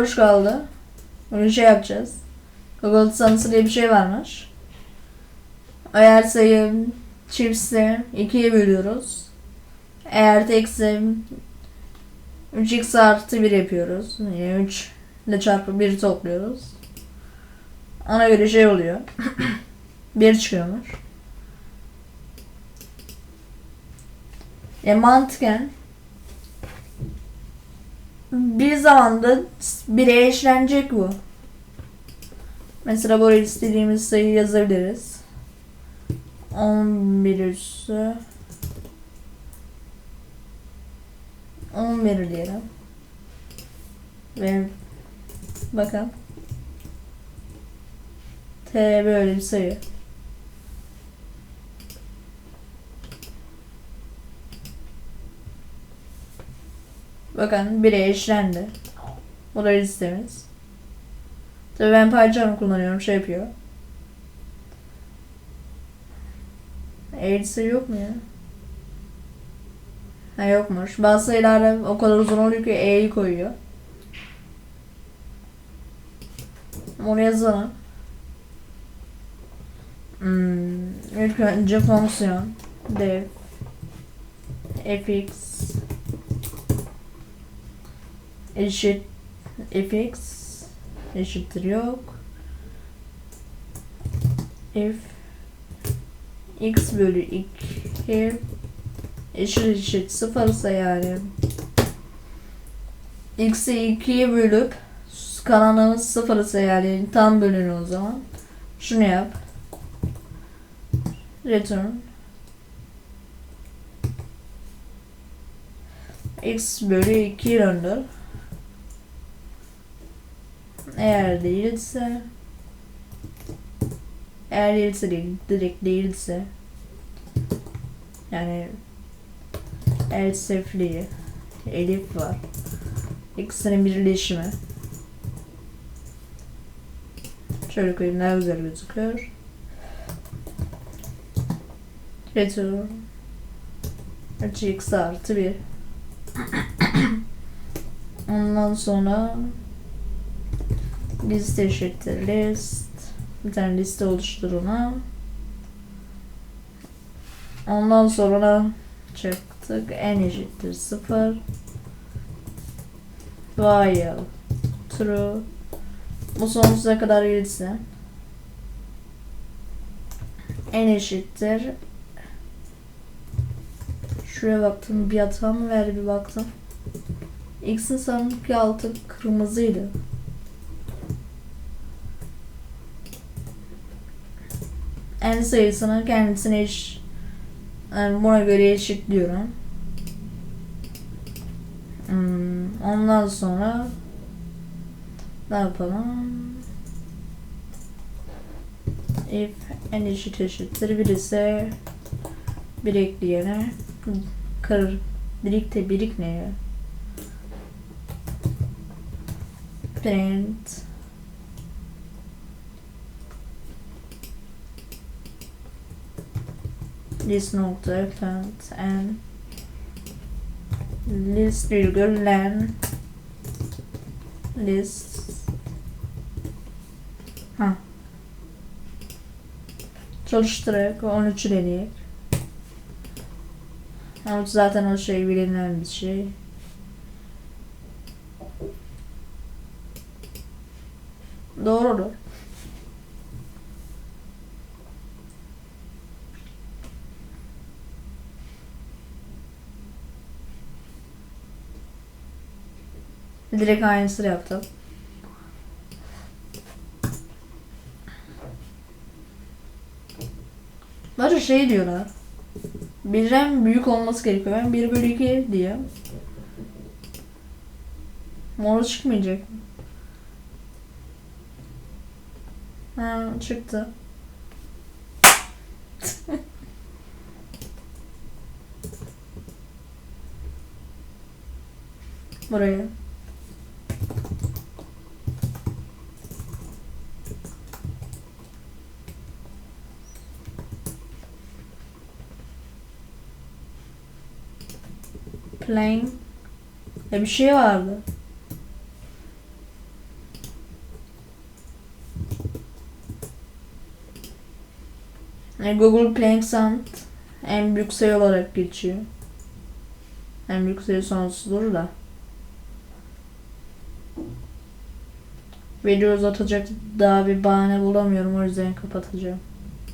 Hoş kaldı. Bunu şey yapacağız. Collatz sanısı diye bir şey varmış. Eğer sayı çiftse 2'ye bölüyoruz. Eğer tekse 3x artı 1 yapıyoruz. Yani 3 ile çarpı 1 topluyoruz. Ona göre şey oluyor. 1 çıkıyormuş. Mantıken bir zamanda 1'e eşlenecek bu. Mesela buraya istediğimiz sayıyı yazabiliriz. 11 üssü 11 diyelim. Ve bakın T böyle bir sayı. Bakın 1'e eşlendi. Bu da listemiz. Tabii ben payçarını kullanıyorum, şey yapıyor. Eğri sayı yok mu ya? Ha, yokmuş. Bazı sayılarda o kadar uzun oluyor ki E'yi koyuyor. Onu yazalım. İlk önce fonksiyon def fx eşit fx eşittir yok. If x bölü 2 eşit 0 ise, yani x'i 2'ye bölüp kalanımız 0 ise, yani tam bölünü, o zaman şunu yap. Return x bölü 2 döndür. Eğer değilse değil, direkt değilse, yani elsefli elif var. İkisinin birleşimi. Şöyle koyayım, daha güzel gözüküyor. Return x artı 1. Ondan sonra list eşittir list. Bir tane liste oluştur ona. Ondan sonra çıktık. N eşittir 0. While true. Bu sonsuza kadar gitsin. N eşittir. Şuraya baktım, bir hata mı verdi, bir baktım. X'in sanki altı kırmızıydı. N sayısını kendisine yani buna göre eşitliyorum. Ondan sonra ne yapalım? If n eşittir 1 ise 1 ekleyene birik ne ya? Print list.append and list virgül len list çalıştırarak 13'ü deneyek. 13 zaten o şey bilinen bir şey. Doğrudur. Direkt aynısını yaptım. Bence şey diyorlar. Birden büyük olması gerekiyor. Ben 1 bölü 2 diye. Mor çıkmayacak. Ha, çıktı. Buraya. Plain. Bir şey vardı. Google Playing Sound en büyük sayı olarak geçiyor. En büyük sayı sonsuzdur da. Video uzatacak daha bir bahane bulamıyorum, o yüzden kapatacağım.